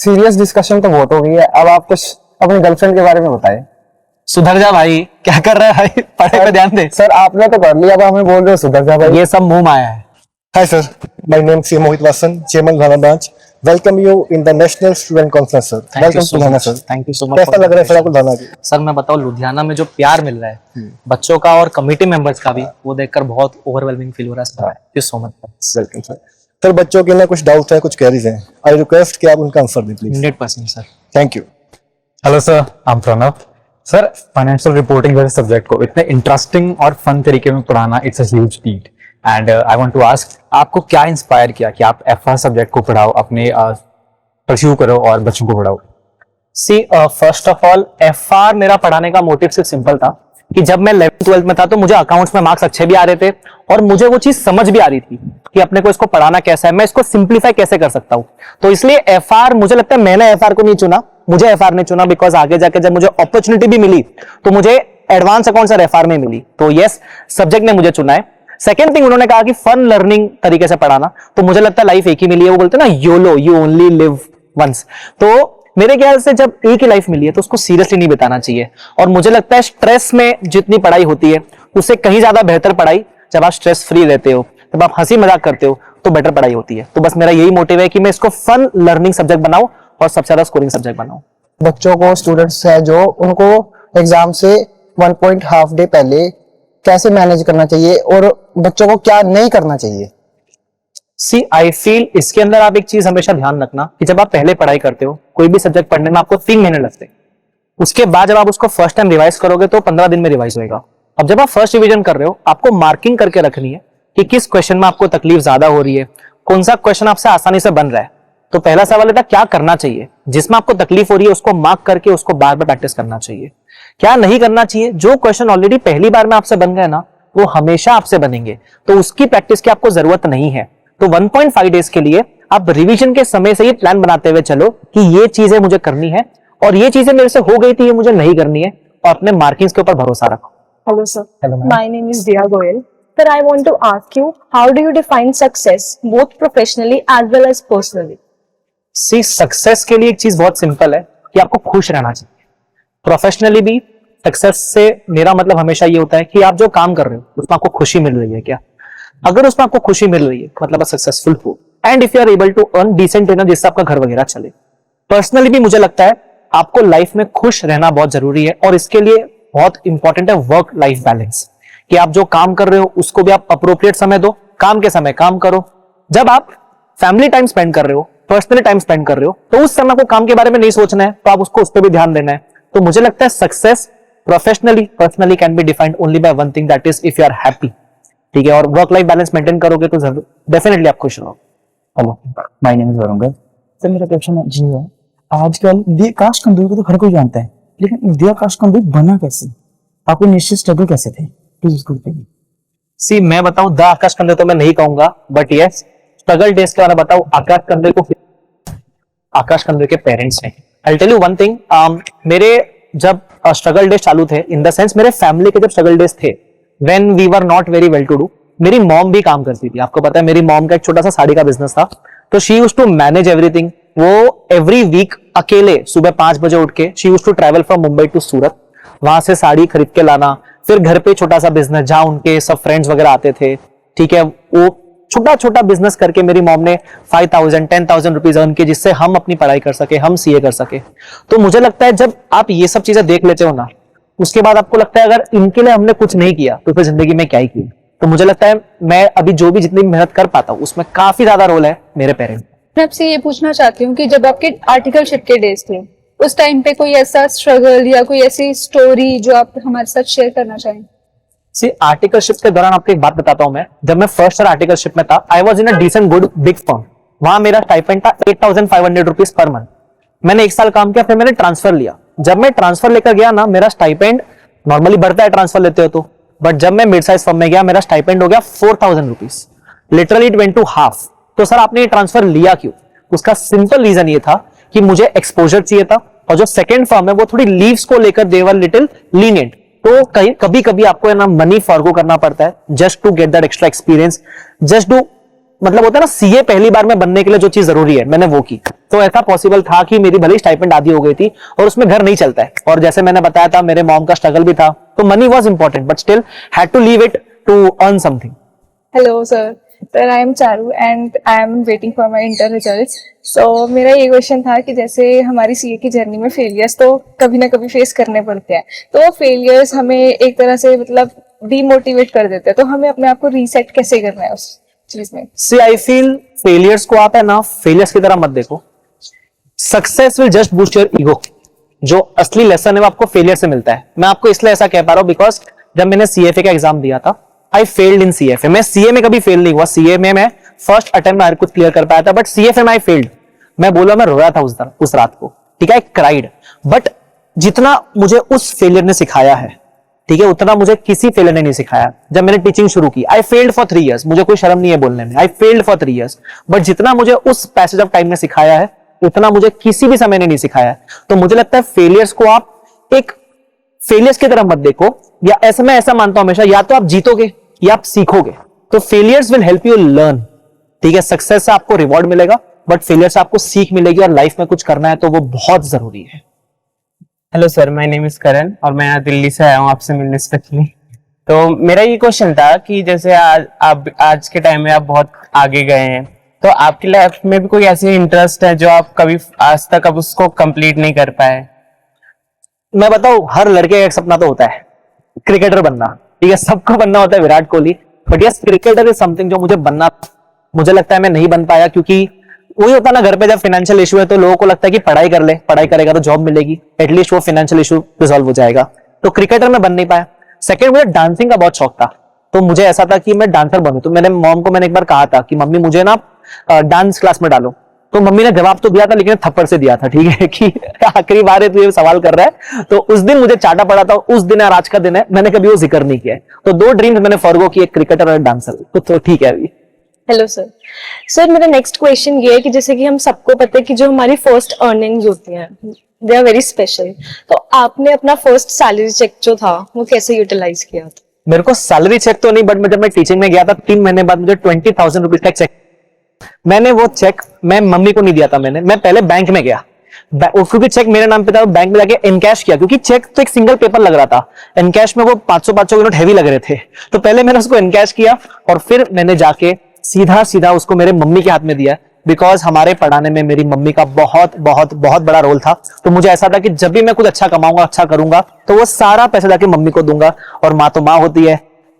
Serious discussion तो बहुत हो गई है, अब आप कुछ अपनी गर्लफ्रेंड के बारे में बताएं। सुधर जा भाई, क्या कर रहा है भाई, पढ़ाई पे ध्यान दे। सर आपने तो कर लिया, अब हमें बोल रहे हो सुधर जा भाई। ये सब मुंह माया है। Hi sir, my name is Mohit Vasan, Chairman Ghana Branch. Welcome you in the National Student Conference sir. Welcome to Ghana sir. Thank you so much. कैसा लग रहा है सर आपको घाना की? सर मैं बताऊं, लुधियाना में जो प्यार मिल रहा है बच्चों का और कमिटी मेंबर्स का भी, वो देखकर बहुत ओवरवेलमिंग फील हो रहा है sir. Thank you so much. Welcome sir. Sir बच्चों के लिए कुछ डाउट्स है, कुछ क्वेरीज हैं, आई रिक्वेस्ट कि आप उनका आंसर दें please. 100% sir. Thank you. Hello sir, I am Pranav. Sir financial reporting जैसे सब्जेक्ट को इतने इंटरेस्टिंग और फन तरीके में पढ़ाना, it's a huge feat. And I want to ask, आपको क्या इंस्पायर किया कि आप एफआर सब्जेक्ट को पढ़ाओ, अपने परस्यू करो और बच्चों को पढ़ाओ? सी फर्स्ट ऑफ ऑल एफआर मेरा पढ़ाने का मोटिव सिर्फ सिंपल था कि जब मैं 11th-12th में था तो मुझे अकाउंट्स में मार्क्स अच्छे भी आ रहे थे और मुझे वो चीज समझ भी आ रही थी कि अपने को इसको पढ़ाना कैसा है, मैं इसको सिंप्लीफाई कैसे कर सकता हूं। तो इसलिए एफआर, मुझे लगता है मैंने एफआर को नहीं चुना, मुझे एफआर ने चुना, बिकॉज आगे जाके जब मुझे अपॉर्चुनिटी भी मिली तो मुझे एडवांस अकाउंट्स और एफआर में मिली। तो यस, सब्जेक्ट ने मुझे चुना है। सेकेंड थिंग, उन्होंने कहा कि फन लर्निंग तरीके से पढ़ाना, तो मुझे लगता है लाइफ एक ही मिली है, वो बोलते हैं ना YOLO, you only live once. तो मेरे ख्याल से जब एक ही लाइफ मिली है तो उसको सीरियसली नहीं बिताना चाहिए। और मुझे लगता है स्ट्रेस में जितनी पढ़ाई होती है उससे कहीं ज्यादा बेहतर पढ़ाई जब आप स्ट्रेस फ्री रहते हो, जब आप हंसी मजाक करते हो तो बेटर पढ़ाई होती है। तो बस मेरा यही मोटिव है कि मैं इसको फन लर्निंग सब्जेक्ट बनाऊं और सबसे ज्यादा स्कोरिंग सब्जेक्ट बनाऊं। बच्चों को, स्टूडेंट्स है जो, उनको एग्जाम से 1.5 डे पहले कैसे मैनेज करना चाहिए और बच्चों को क्या नहीं करना चाहिए? सी आई फील इसके अंदर आप एक चीज हमेशा ध्यान रखना कि जब आप पहले पढ़ाई करते हो, कोई भी सब्जेक्ट पढ़ने में आपको 3 महीने लगते हैं, उसके बाद जब आप उसको फर्स्ट टाइम रिवाइज करोगे तो 15 दिन में रिवाइज होएगा। अब जब आप फर्स्ट रिवीजन कर रहे हो, आपको मार्किंग करके रखनी है कि किस क्वेश्चन में आपको तकलीफ ज्यादा हो रही है, कौन सा क्वेश्चन आपसे आसानी से बन रहा है। तो पहला सवाल था क्या करना चाहिए, जिसमें आपको तकलीफ हो रही है उसको मार्क करके उसको बार बार प्रैक्टिस करना चाहिए। क्या नहीं करना चाहिए, जो क्वेश्चन ऑलरेडी पहली बार में आपसे बन गए ना, वो हमेशा आपसे बनेंगे, तो उसकी प्रैक्टिस की आपको जरूरत नहीं है। तो 1.5 डेज के लिए आप रिवीजन के समय से ही प्लान बनाते हुए चलो कि ये चीजें मुझे करनी है और ये चीजें मेरे से हो गई थी, ये मुझे नहीं करनी है, और अपने मार्किंग्स के ऊपर भरोसा रखो। Hello sir. Hello, ma'am. My name is Dia Goyal. Sir, I want to ask you, how do you define success, both professionally as well as personally? C success के लिए एक चीज बहुत सिंपल है कि आपको खुश रहना चाहिए। प्रोफेशनली भी सक्सेस से मेरा मतलब हमेशा ये होता है कि आप जो काम कर रहे हो उसमें आपको खुशी मिल रही है क्या। अगर उसमें आपको खुशी मिल रही है मतलब सक्सेसफुल हो, and if you are able to earn decent enough जिससे आपका घर वगैरह चले। पर्सनली भी मुझे लगता है आपको लाइफ में खुश रहना बहुत जरूरी है और इसके लिए बहुत इंपॉर्टेंट है वर्क लाइफ बैलेंस, कि आप जो काम कर रहे हो उसको भी आप अप्रोप्रिएट समय दो, काम के समय काम करो। जब आप फैमिली टाइम स्पेंड कर रहे हो, पर्सनली टाइम स्पेंड कर रहे हो, तो उस समय को काम के बारे में नहीं सोचना है, तो आप उसको उस पर भी ध्यान देना है। तो मुझे लगता है success professionally personally can be defined only by one thing, that is if you are happy. ठीक है, और वर्क लाइफ बैलेंस मेंटेन करोगे तो डेफिनेटली आप खुश रहो। Hello, my name is Varun. Sir मेरा क्वेश्चन है जी है, आजकल दी कास्ट कंदूर को तो हर कोई जानता है, लेकिन दिया कास्ट कंदूर बना कैसे? आपको निश्चित स्ट्रगल कैसे थे, प्लीज उसको बताइए। सी मैं बताऊं, द आकाश कंदे तो मैं नहीं कहूंगा, बट यस स्ट्रगल डेज के बारे में बताऊं। आकाश कंदे को, आकाश कंदे के पेरेंट्स हैं। I tell you one thing, मेरे जब स्ट्रगल डेज चालू थे, इन द सेंस मेरे फैमिली के जब स्ट्रगल डेज थे, when we were not very well to do, मेरी मॉम भी काम करती थी। आपको पता है मेरी मॉम का एक छोटा सा साड़ी का बिजनेस था, तो she used to manage everything. वो एवरी वीक अकेले सुबह 5 बजे उठ के she used to travel from Mumbai to Surat, वहां से साड़ी खरीद के लाना, फिर घर पे छोटा सा बिजनेस जहां उनके सब फ्रेंड्स वगैरह आते थे। ठीक है, वो छोटा छोटा बिजनेस करके मेरी मॉम ने 5,000-10,000 रुपीज अर्न किए, जिससे हम अपनी पढ़ाई कर सके, हम सीए कर सके। तो मुझे लगता है जब आप ये सब चीजें देख लेते हो ना, उसके बाद आपको लगता है अगर इनके लिए हमने कुछ नहीं किया तो फिर जिंदगी में क्या ही किया। तो मुझे लगता है मैं अभी जो भी जितनी मेहनत कर पाता हूँ उसमें काफी ज्यादा रोल है मेरे पेरेंट्स। मैं आपसे ये पूछना चाहती हूँ कि जब आपके आर्टिकलशिप के डेज थे, उस टाइम पे कोई ऐसा स्ट्रगल या कोई ऐसी स्टोरी जो आप हमारे साथ शेयर करना चाहें? सी आर्टिकलशिप के दौरान आपको एक बात बताता हूं मैं। जब मैं फर्स्ट ईयर आर्टिकलशिप में था, I was in a decent good big firm. वहां मेरा स्टाइपेंड था 8,500 रुपीज पर मंथ। मैंने 1 साल काम किया, फिर मैंने ट्रांसफर लिया। जब मैं ट्रांसफर लेकर गया ना, मेरा स्टाइपेंड नॉर्मली बढ़ता है ट्रांसफर लेते हो तो, बट जब मैं मिड साइज फर्म में गया मेरा स्टाइपेंड हो गया 4,000 rupees, literally it went to half. तो सर आपने ये ट्रांसफर लिया क्यों? उसका सिंपल रीजन ये था कि मुझे एक्सपोजर चाहिए था, और जो सेकंड फर्म है वो थोड़ी लीव्स को लेकर दे वर लिटिल लीनियंट। तो कभी कभी आपको है ना मनी फॉरगो करना पड़ता है just to get that extra experience, just to मतलब होता है ना सीए पहली बार में बनने के लिए जो चीज जरूरी है मैंने वो की। तो ऐसा पॉसिबल था कि मेरी भले स्टाइपेंड आधी हो गई थी और उसमें घर नहीं चलता है, और जैसे मैंने बताया था मेरे मॉम का स्ट्रगल भी था, तो money was important but still had to leave it to earn something. Hello sir, I am Charu and I am waiting for my inter results. So मेरा ये क्वेश्चन था कि जैसे हमारी सीए की जर्नी में फेलियर्स तो कभी ना कभी फेस करने पड़ते हैं, तो वो फेलियर्स हमें एक तरह से मतलब डीमोटिवेट कर देते हैं, तो हमें अपने आप को रीसेट कैसे करना है उस चीज में? सी आई फील फेलियर्स को आप है ना फेलियर्स की तरह मत देखो, success will just boost your ego. जो असली लेसन है वो आपको फेलियर से मिलता है। मैं आपको इसलिए ऐसा कह पा रहा हूं बिकॉज जब मैंने सीएफए का एग्जाम दिया था आई फेल्ड इन सीएफए। मैं सीए में कभी फेल नहीं हुआ, सीए में मैं फर्स्ट अटेम्प्ट में हर कुछ क्लियर कर पाया था, बट सीएफए में आई फेल्ड। मैं बोला मैं रोया था उस रात को, ठीक है, क्राइड। बट जितना मुझे उस फेलियर ने सिखाया है, ठीक है, उतना मुझे किसी फेलियर ने नहीं सिखाया। जब मैंने टीचिंग शुरू की आई फेल्ड फॉर 3 years, मुझे कोई शर्म नहीं है बोलने में, I failed for 3 years, but जितना मुझे उस पैसेज ऑफ टाइम ने सिखाया है उतना मुझे किसी भी समय ने नहीं सिखाया है। तो मुझे लगता है फेलियर्स को आप एक फेलियर्स की तरह मत देखो, या ऐसा मैं ऐसा मानता हूं हमेशा, या तो आप जीतोगे या आप सीखोगे। तो failures will help you learn, ठीक है, सक्सेस से आपको रिवॉर्ड मिलेगा बट फेलियर से आपको सीख मिलेगी, और लाइफ में कुछ करना है तो वो बहुत जरूरी है। Hello sir, my name is Karan और मैं यहाँ दिल्ली से आया हूँ आपसे मिलने स्पेशली। तो मेरा ये क्वेश्चन था कि जैसे आज के टाइम में आप बहुत आगे गए हैं, तो आपकी लाइफ में भी कोई ऐसी इंटरेस्ट है जो आप कभी आज तक अब उसको कंप्लीट नहीं कर पाए? मैं बताऊं, हर लड़के का एक सपना तो होता है क्रिकेटर बनना, ठीक है, सबको बनना होता है Virat Kohli, but yes cricketer is something जो मुझे बनना, मुझे लगता है मैं नहीं बन पाया, क्योंकि वही होता ना, घर पे जब फाइनेंशियल इशू है तो लोगों को लगता है कि पढ़ाई कर ले, पढ़ाई करेगा तो जॉब मिलेगी, एटलीस्ट वो फाइनेंशियल इशू रिजॉल्व हो जाएगा। तो क्रिकेटर में बन नहीं पाया। सेकंड, मुझे डांसिंग का बहुत शौक था, तो मुझे ऐसा था कि मैं डांसर बनूं। तो मैंने मॉम को एक बार कहा था कि मम्मी मुझे ना डांस क्लास में डालो, तो मम्मी ने जवाब तो दिया था लेकिन थप्पड़ से दिया था, ठीक है, कि आखिरी बार है तू ये सवाल कर रहा है। तो उस दिन मुझे चाटा पड़ा था, उस दिन और आज का दिन है, मैंने कभी वो जिक्र नहीं किया। तो 2 ड्रीम्स मैंने फॉरगो किए, क्रिकेटर और डांसर, तो ठीक है अभी। Hello sir. सर मेरा नेक्स्ट क्वेश्चन ये है कि जैसे कि हम सबको पता है कि जो हमारी फर्स्ट अर्निंग्स होती हैं दे आर वेरी स्पेशल, तो आपने अपना फर्स्ट सैलरी चेक जो था वो कैसे यूटिलाइज किया था? मेरे को सैलरी चेक तो नहीं, बट जब मैं टीचिंग में गया था 3 महीने बाद मुझे 20,000 रुपीज का चेक, मैंने वो चेक मैं मम्मी को नहीं दिया था, मैं पहले बैंक में गया, क्योंकि चेक मेरे नाम पे था, बैंक में जाके इनकैश किया, क्योंकि चेक तो एक सिंगल पेपर लग रहा था, इनकैश में वो 500 के नोट हैवी लग रहे थे। तो पहले मैंने उसको इनकैश किया और फिर मैंने जाके सीधा उसको मेरे मम्मी के हाथ में दिया, बिकॉज हमारे पढ़ाने में मेरी मम्मी का बहुत बहुत बहुत बड़ा रोल था। तो मुझे ऐसा था कि जब भी मैं कुछ अच्छा कमाऊंगा, अच्छा करूंगा, तो वो सारा पैसा जाके मम्मी को दूंगा। और माँ तो माँ होती है,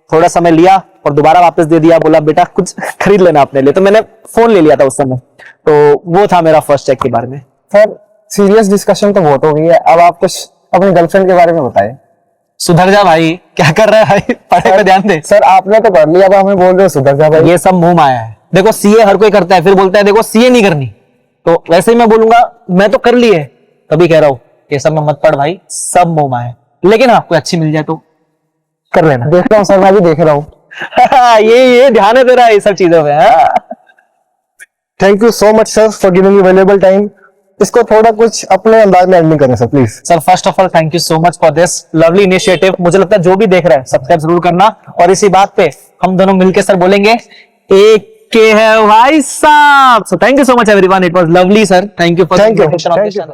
थोड़ा समय लिया और दोबारा वापस दे दिया, बोला बेटा कुछ खरीद लेना अपने लिए। तो मैंने फोन ले लिया था उस समय, तो वो था मेरा फर्स्ट चेक के बारे में। सर सीरियस डिस्कशन तो बहुत हो गई है, अब आप कुछ अपनी गर्लफ्रेंड के बारे में बताएं। सुधर जा भाई, क्या कर रहा है भाई, पढ़ाई पे ध्यान दे। सर आपने तो कर लिया, अब हमें बोल रहे हो सुधर जा भाई। ये सब मुंह माया है। देखो सीए हर कोई करता है, फिर बोलता है देखो सीए नहीं करनी, तो वैसे ही मैं बोलूंगा मैं तो कर ली है, तभी कह रहा हूं ये सब में मत पढ़ भाई, सब मुंह माया है। लेकिन हाँ कोई अच्छी मिल जाए तो कर लेना। देख रहा हूँ सर, मैं भी देख रहा हूँ। ये ध्यान है तेरा ये सब चीजों में। Thank you so much sir for giving me valuable time. इसको थोड़ा कुछ अपने अंदाज में एंडिंग करें sir please. Sir first of all thank you so much for this lovely initiative. मुझे लगता है जो भी देख रहा है सब्सक्राइब जरूर करना, और इसी बात पे हम दोनों मिलकर सर बोलेंगे एक के है भाई साहब। So thank you so much everyone, it was lovely sir, thank you for the Thank you. Invitation of this channel.